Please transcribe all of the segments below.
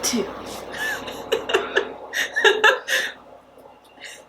2.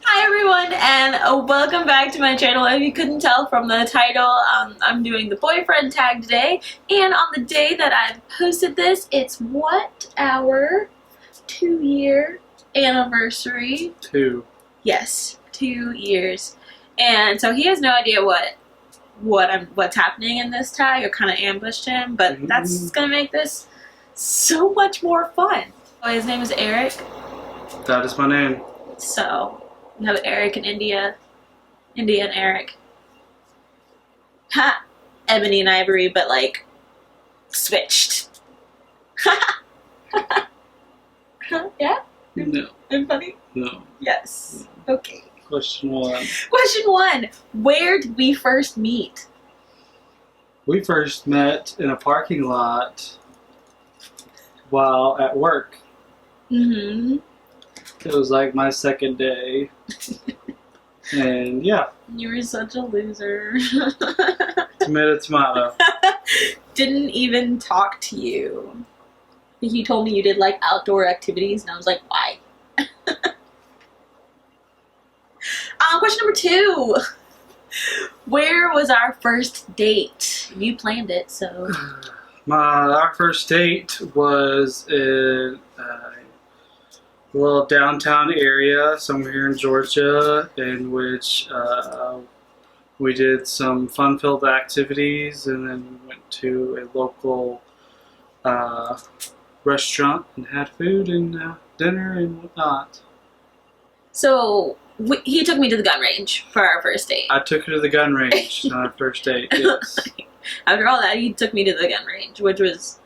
Hi everyone, and welcome back to my channel. If you couldn't tell from the title, I'm doing the boyfriend tag today, and on the day that I've posted this, it's our 2-year anniversary. 2. Yes, 2 years. And so he has no idea what's happening in this tag. I kind of ambushed him, but that's gonna make this so much more fun. Oh, his name is Eric. That is my name. So we have Eric in India and Eric. Ha! Ebony and Ivory, but like switched. Yeah? No. I'm funny? No. Yes. Okay. Question 1. Question 1. Where did we first meet? We first met in a parking lot while at work. Mm-hmm. It was like my second day. And yeah. You were such a loser. Tomato. Didn't even talk to you. He told me you did like outdoor activities, and I was like, why? Question number 2. Where was our first date? You planned it, so. Our first date was in a little downtown area somewhere here in Georgia, in which we did some fun-filled activities, and then we went to a local restaurant and had food and dinner and whatnot. So he took me to the gun range for our first date. I took her to the gun range on our first date, yes. After all that, he took me to the gun range, which was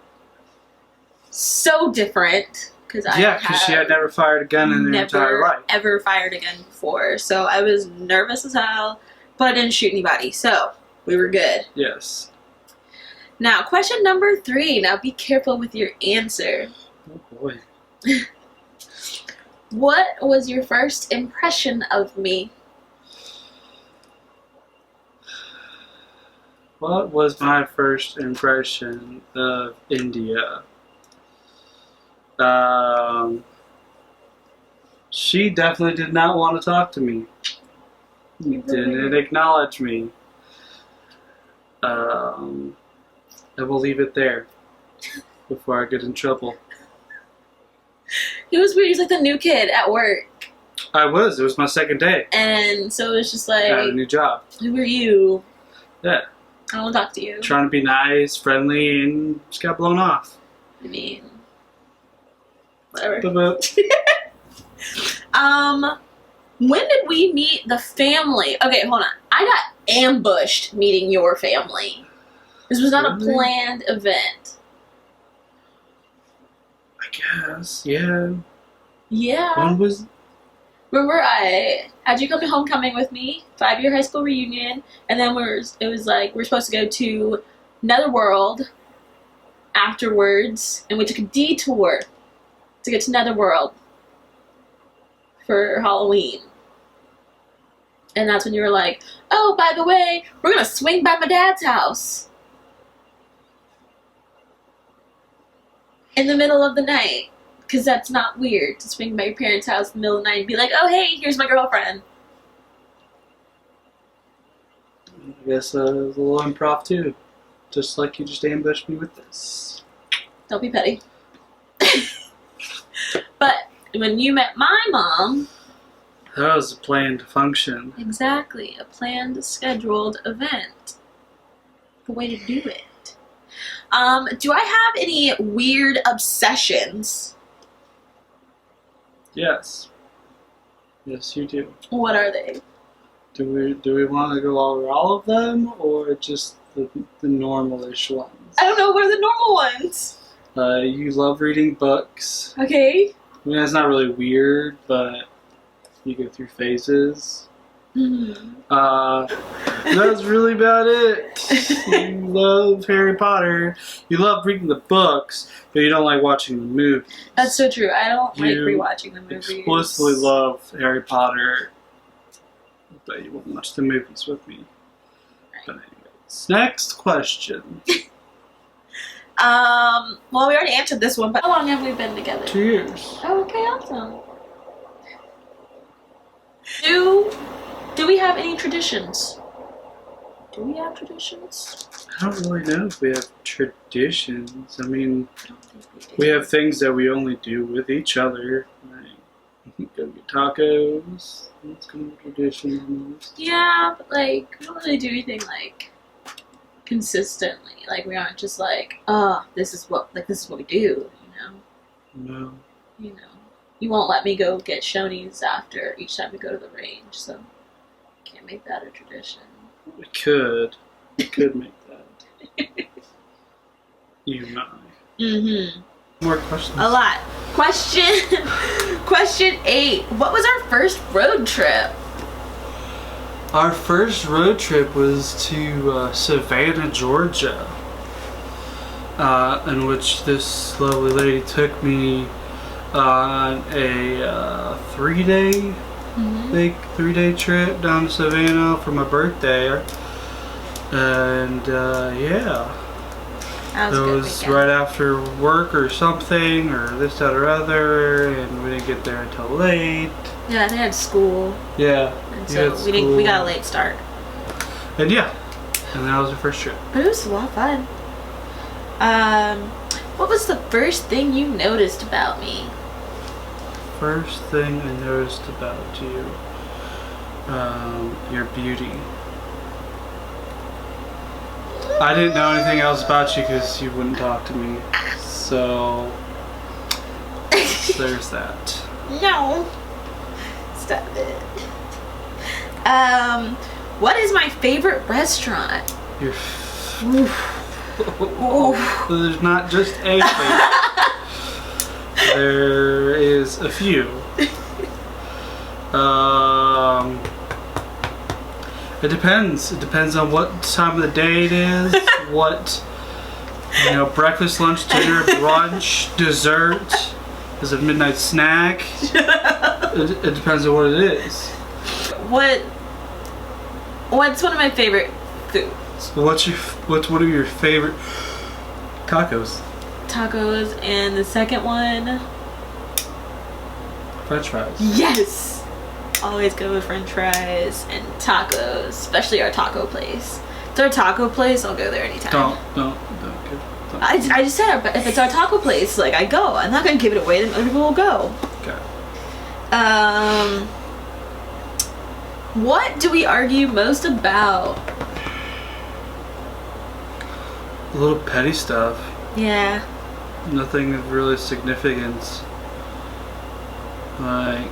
so different. Because she had never fired a gun in her entire life. Ever fired a gun before. So I was nervous as hell, but I didn't shoot anybody. So we were good. Yes. Now, question number 3. Now be careful with your answer. Oh boy. What was your first impression of me? What was my first impression of India? She definitely did not want to talk to me. Didn't acknowledge me. I will leave it there before I get in trouble. He was weird. He was like the new kid at work. I was. It was my second day. And so it was just like, I had a new job. Who are you? Yeah. I don't want to talk to you. Trying to be nice, friendly, and just got blown off. I mean, whatever. When did we meet the family? Okay, hold on. I got ambushed meeting your family. This was not a planned event. I guess, yeah. Yeah. When was... Remember, I had you come to homecoming with me, 5-year high school reunion, and then it was like we're supposed to go to Netherworld afterwards, and we took a detour to get to Netherworld for Halloween. And that's when you were like, oh, by the way, we're gonna swing by my dad's house in the middle of the night. Because that's not weird to swing by your parents' house in the middle of the night and be like, oh, hey, here's my girlfriend. I guess it was a little improv too. Just like you just ambushed me with this. Don't be petty. But when you met my mom... That was a planned function. Exactly. A planned, scheduled event. The way to do it. Do I have any weird obsessions? Yes. Yes, you do. What are they? Do we want to go over all of them, or just the normal-ish ones? I don't know. What are the normal ones? You love reading books. Okay. I mean, that's not really weird, but you go through phases. Mm-hmm. That's really about it. You love Harry Potter. You love reading the books, but you don't like watching the movies. That's so true. I don't like rewatching the movies. You explicitly love Harry Potter, but you won't watch the movies with me. Right. But anyways, next question. Well, we already answered this one, but how long have we been together? 2 years. Oh, okay, awesome. Do we have any traditions? Do we have traditions? I don't really know if we have traditions. I mean, I don't think we have things that we only do with each other. Like, go get tacos. That's kind of a tradition almost. Yeah, but like, we don't really do anything like consistently. Like, we aren't just like, this is what we do, you know? No. You know. You won't let me go get Shoney's after each time we go to the range, so can't make that a tradition. We could. We could make that. You and I. Mm-hmm. More questions? A lot. Question 8. What was our first road trip? Our first road trip was to Savannah, Georgia, in which this lovely lady took me on a 3-day, big 3-day trip down to Savannah for my birthday, and yeah. That was It a good was weekend. right after work or something, or this, that, or other, and we didn't get there until late. Yeah, they had school, Yeah. and you so had we got a school. late start. And yeah, and that was our first trip. But it was a lot of fun. What was the first thing you noticed about me? First thing I noticed about you, your beauty. I didn't know anything else about you because you wouldn't talk to me. So there's that. No. Stop it. What is my favorite restaurant? Your There's not just a favorite. There is a few. It depends. It depends on what time of the day it is. What, breakfast, lunch, dinner, brunch, dessert. Is it a midnight snack? It depends on what it is. What's one of my favorite foods? What's one of your favorite tacos? Tacos, and the second one, French fries. yes! Always go with French fries and tacos, especially our taco place. If it's our taco place, I'll go there anytime. Don't. I just said, if it's our taco place, like, I go. I'm not gonna give it away, then other people will go. Okay. What do we argue most about? A little petty stuff. Yeah. Nothing of really significance. Like,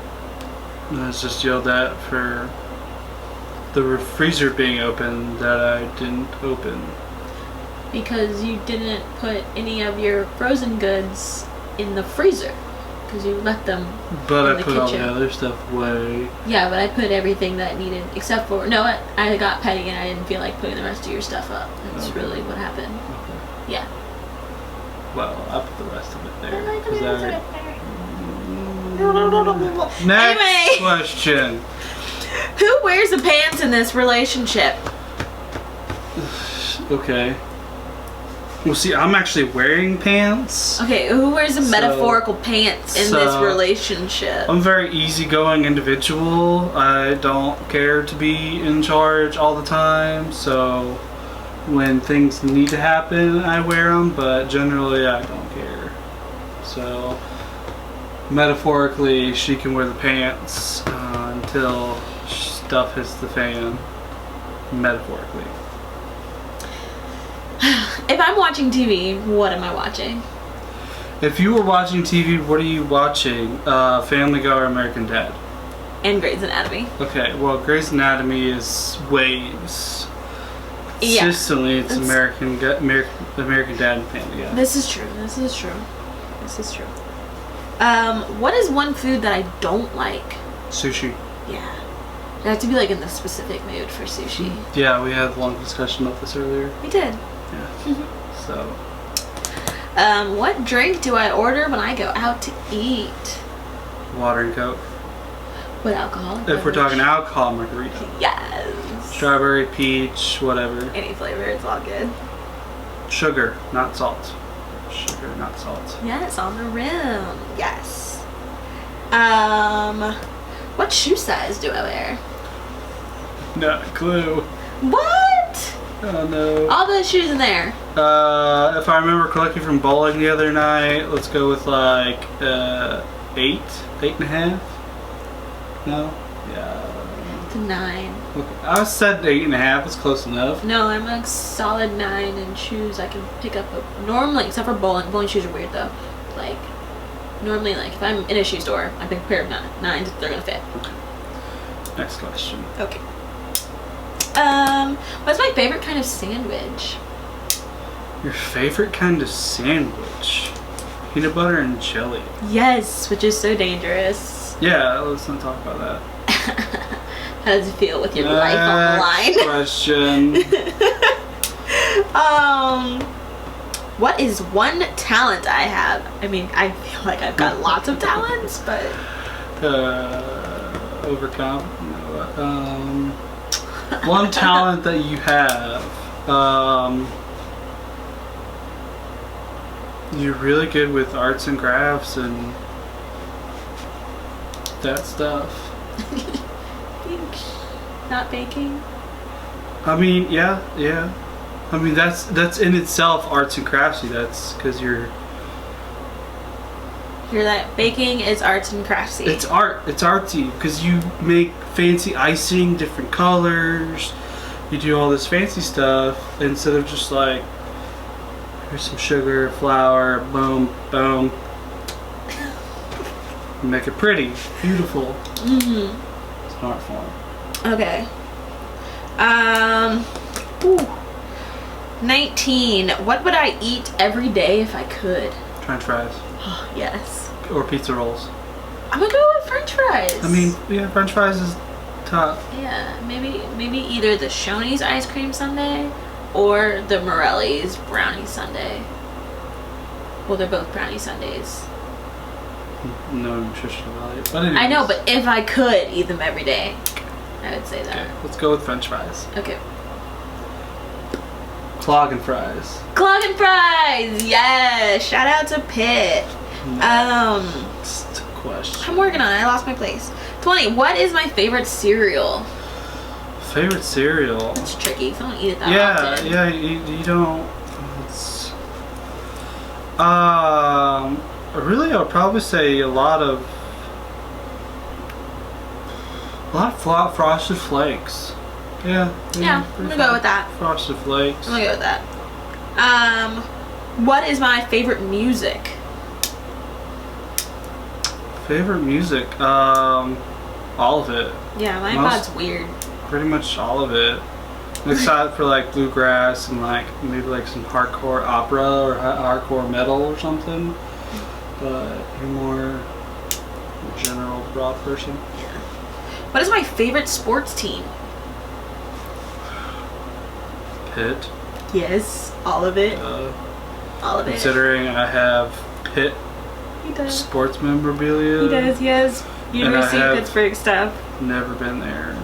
I was just yelled at for the freezer being open that I didn't open. Because you didn't put any of your frozen goods in the freezer. Because you left them But in I the put all kitchen. the other stuff away. Yeah, but I put everything that I needed, except for, no, I got petty and I didn't feel like putting the rest of your stuff up. That's Okay. really what happened. Okay. Yeah. Well, I put the rest of it there. 'cause Next Anyway. question. Who wears the pants in this relationship? Okay. Well, see, I'm actually wearing pants. Okay, who wears the So- metaphorical pants in this so- relationship? I'm a very easygoing individual. I don't care to be in charge all the time, so when things need to happen, I wear them, but generally I don't care. So, metaphorically, she can wear the pants until stuff hits the fan. Metaphorically. If I'm watching TV, what am I watching? If you were watching TV, what are you watching? Family Guy or American Dad? And Grey's Anatomy. Okay, well, Grey's Anatomy is waves. Yeah. Consistently, it's It's- American Dad and Family Guy. This is true. What is one food that I don't like? Sushi. Yeah. You have to be like in the specific mood for sushi. Yeah, we had a long discussion about this earlier. We did. Yeah. So, What drink do I order when I go out to eat? water and Coke. With alcohol? If we're talking alcohol, margarita. Yes. Strawberry, peach, whatever. Any flavor, it's all good. Sugar, not salt. sugar, not salt. Yes, on the rim. Yes. What shoe size do I wear? Not a clue. What? Oh no. All those shoes in there. If I remember correctly from bowling the other night, let's go with like 8.5. No? Yeah. It's a 9. Okay. I said 8.5. It's close enough. No, I'm a solid 9 in shoes. I can pick up normally, except for bowling. Bowling shoes are weird though. Like normally, like if I'm in a shoe store, I pick a pair of 9s if they're gonna fit. Okay. Next question. Okay. What's my favorite kind of sandwich? Your favorite kind of sandwich? Peanut butter and jelly. Yes, which is so dangerous. Yeah, let's not talk about that. How does it feel with your life on the line? Question. What is one talent I have? I mean, I feel like I've got lots of talents, but Overcome. No, one talent that you have. You're really good with arts and crafts and that stuff. Not baking. I mean, yeah. I mean, that's in itself arts and craftsy. That's because you're that baking is arts and craftsy. It's art. It's artsy because you make fancy icing, different colors. You do all this fancy stuff instead of just like here's some sugar, flour, boom, boom. Make it pretty, beautiful. It's an art form. Okay. 19. What would I eat every day if I could? French fries. Yes. Or pizza rolls. I'm gonna go with French fries. I mean, yeah, French fries is top. Yeah, maybe either the Shoney's ice cream sundae or the Morelli's brownie sundae. Well, they're both brownie sundaes. No nutritional value. But anyways. I know, but if I could eat them every day, I would say that. Okay, let's go with French fries. Okay. Cloggin' fries. Cloggin' fries! Yes! Shout out to Pitt. Next question. I'm working on it. I lost my place. 20. What is my favorite cereal? Favorite cereal? It's tricky because I don't eat it that often. Yeah, you don't. It's, really, I would probably say a lot of Frosted Flakes. Yeah, Yeah, I'm gonna go with that. Frosted Flakes. I'm gonna go with that. What is my favorite music? Favorite music? All of it. Yeah, my iPod's weird. Pretty much all of it. Except for like bluegrass and like maybe like some hardcore opera or hardcore metal or something. But you're more a general broad person. Yeah. What is my favorite sports team? Pitt. Yes, all of it. All of it. Considering I have Pitt He does. sports memorabilia. He does, he has University of Pittsburgh stuff. Never been there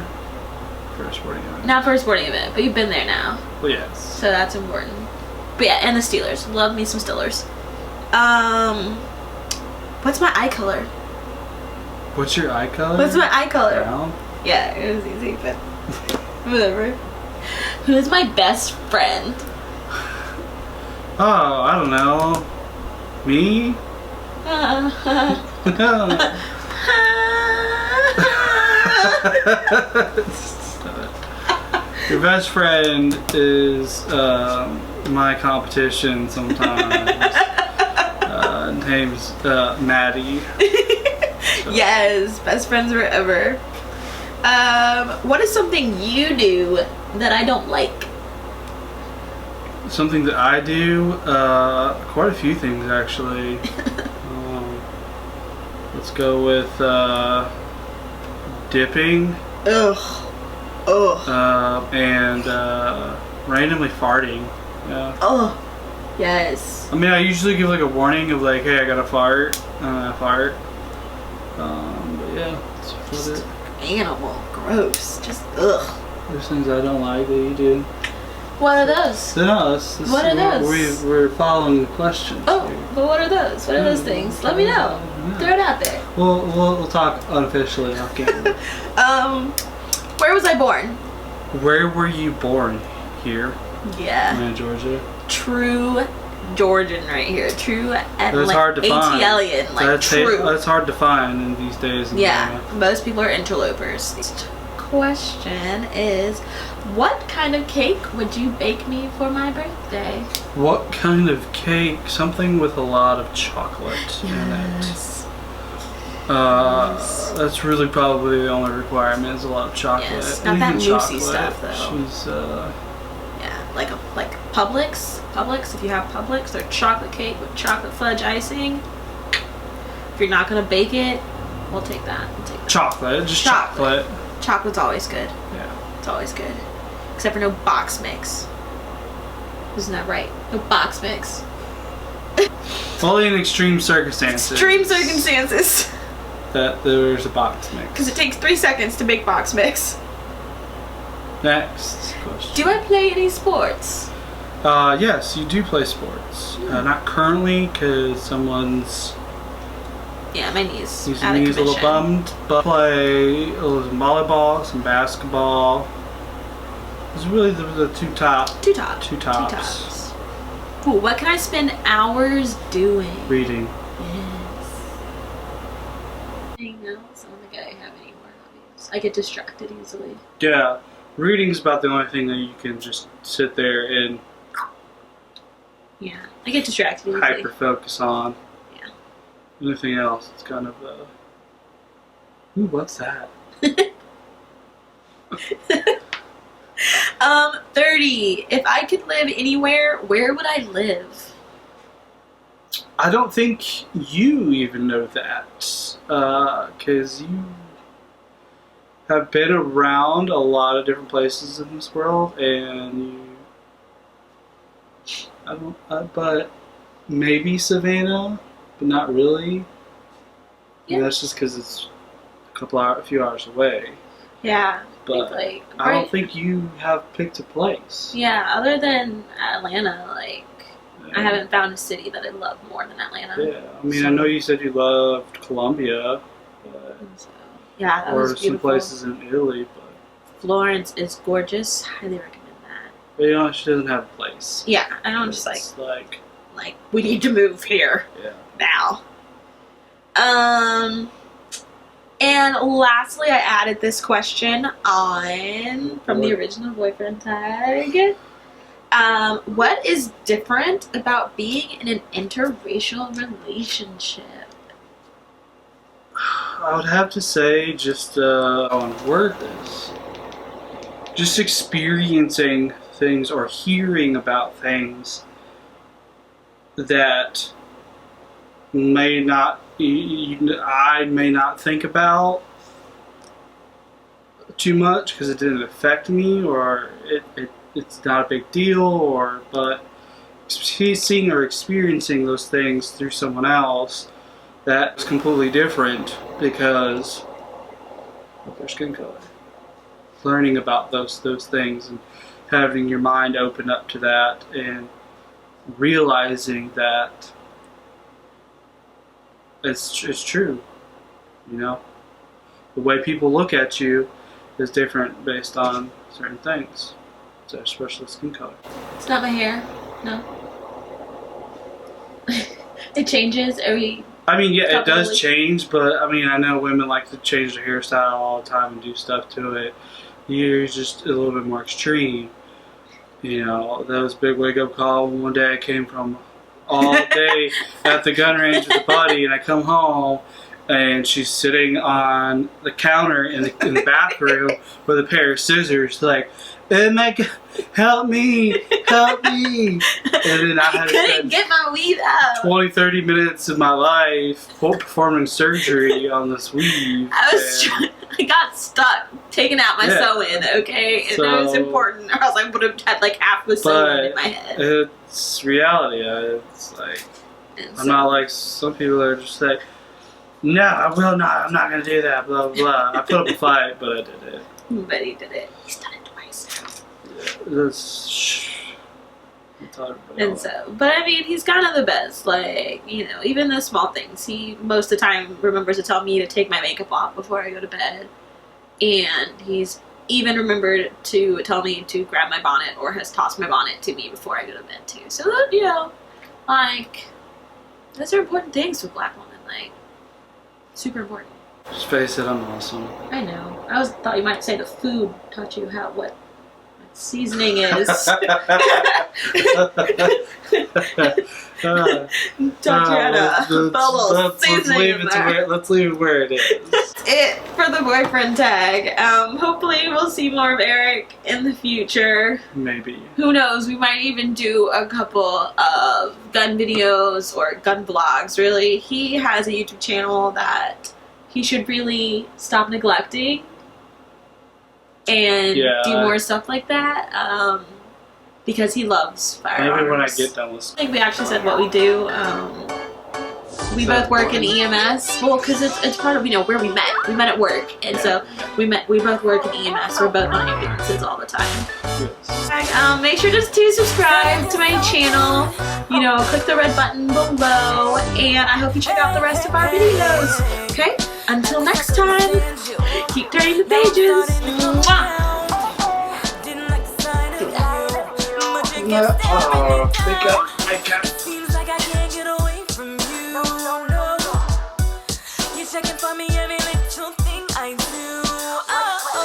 for a sporting event. Not for a sporting event, but you've been there now. Well, yes. So that's important. But yeah, and the Steelers. Love me some Steelers. What's my eye color? What's your eye color? What's my eye color? Brown? Yeah, it was easy, but whatever. Who's my best friend? Oh, I don't know. Me? Your best friend is my competition sometimes. Name's Maddie. So. Yes, best friends forever. What is something you do that I don't like? Something that I do, quite a few things actually. Let's go with dipping. Ugh. And randomly farting. Yeah. Oh. Yes. I mean, I usually give like a warning of like, hey, I gotta fart, and I fart. But yeah, that's what it. Animal. Gross. Just ugh. There's things I don't like that you do. What are those? No, What are those? We're following the questions. Oh, here. but what are those? What are those things? Let me know. Yeah. Throw it out there. We'll talk unofficially off camera. Where was I born? Where were you born? Here Yeah. in Georgia. True Georgian right here. True That's hard to find. ATLian, like That's true. That's hard to find in these days. Yeah, most people are interlopers. Next question is, what kind of cake would you bake me for my birthday? What kind of cake? Something with a lot of chocolate in it. Yes. That's really probably the only requirement is a lot of chocolate. Yes, not that Anything moussey stuff though. She's Yeah, like Publix. Publix, if you have Publix, they're chocolate cake with chocolate fudge icing. If you're not gonna bake it, we'll take that. We'll take that. chocolate, just chocolate. Chocolate's always good. Yeah. It's always good. Except for no box mix. Isn't that right? No box mix. Only in extreme circumstances. Extreme circumstances. That there's a box mix. Because it takes 3 seconds to make box mix. Next question. Do I play any sports? Yes, you do play sports. Not currently, because someone's Yeah, my knees. his Out of knees a little commission. bummed. But play a little volleyball, some basketball. It's really the two top. Two tops. Two tops. Ooh, what can I spend hours doing? Reading. Yes. Anything else? I don't think I have any more hobbies. I get distracted easily. Yeah, reading's about the only thing that you can just sit there and Yeah, I get distracted easily. hyper focus on. Yeah. Anything else? It's kind of ooh, what's that? 30. If I could live anywhere, where would I live? I don't think you even know that, because you have been around a lot of different places in this world, and but maybe Savannah, but not really. Yeah. And that's just because it's a few hours away. Yeah. But like, I don't think you have picked a place. Yeah, other than Atlanta, like, I haven't found a city that I love more than Atlanta. Yeah, I mean, I know you said you loved Colombia, So, yeah, that or was some beautiful. places in Italy, but Florence is gorgeous. Highly recommend that. you know, she doesn't have a place. Yeah, I don't just It's like we need to move here yeah. now. And lastly, I added this question on from the original boyfriend tag. What is different about being in an interracial relationship? I would have to say, just I want to word this. Just experiencing things or hearing about things that I may not think about too much because it didn't affect me, or it's not a big deal, but seeing or experiencing those things through someone else, that's completely different because of their skin color. Learning about those things and having your mind open up to that and realizing that it's true, you know. The way people look at you is different based on certain things, so especially skin color. It's not my hair. No. It changes every. I mean, yeah, it couple of does weeks. change, but I mean, I know women like to change their hairstyle all the time and do stuff to it. You're just a little bit more extreme. You know, that was a big wake-up call. One day I came from all day at the gun range with a buddy, and I come home, and she's sitting on the counter in the bathroom with a pair of scissors, like, "Oh my God, help me, help me!" And then I had to couldn't spend get my weave out. 20-30 minutes of my life performing surgery on this weave. I got stuck taking out my Yeah. sew-in, okay? And that was So- important, or else I would have had like half the sew-in in my head. It's reality. It's like, And I'm so- not like some people that are just like, "No, I will not. I'm not going to do that, blah, blah." I put up a fight, but I did it. But he did it. He's done it twice now. That's And so, but I mean, he's kind of the best. Like, you know, even the small things. He most of the time remembers to tell me to take my makeup off before I go to bed. And he's even remembered to tell me to grab my bonnet, or has tossed my bonnet to me before I go to bed too. So that, you know, like, those are important things with Black women. Like, super important. Just face it, I'm awesome. I know. I thought you might say the food taught you what seasoning is. Taught you how to bubble seasoning. Let's leave it where it is. It for the boyfriend tag. Hopefully we'll see more of Eric in the future. Maybe. Who knows? We might even do a couple of gun videos or gun vlogs. Really, he has a YouTube channel that he should really stop neglecting and do more stuff like that, because he loves firearms. Maybe when I get done with I think we actually said what we do. We both work in EMS. Well, because it's part of, you know, where we met. We met at work, and so we both work in EMS. We're both on ambulances all the time. Yes. Make sure just to subscribe to my channel. You know, click the red button below, and I hope you check out the rest of our videos. Okay? Until next time, keep turning the pages. Mwah! Makeup.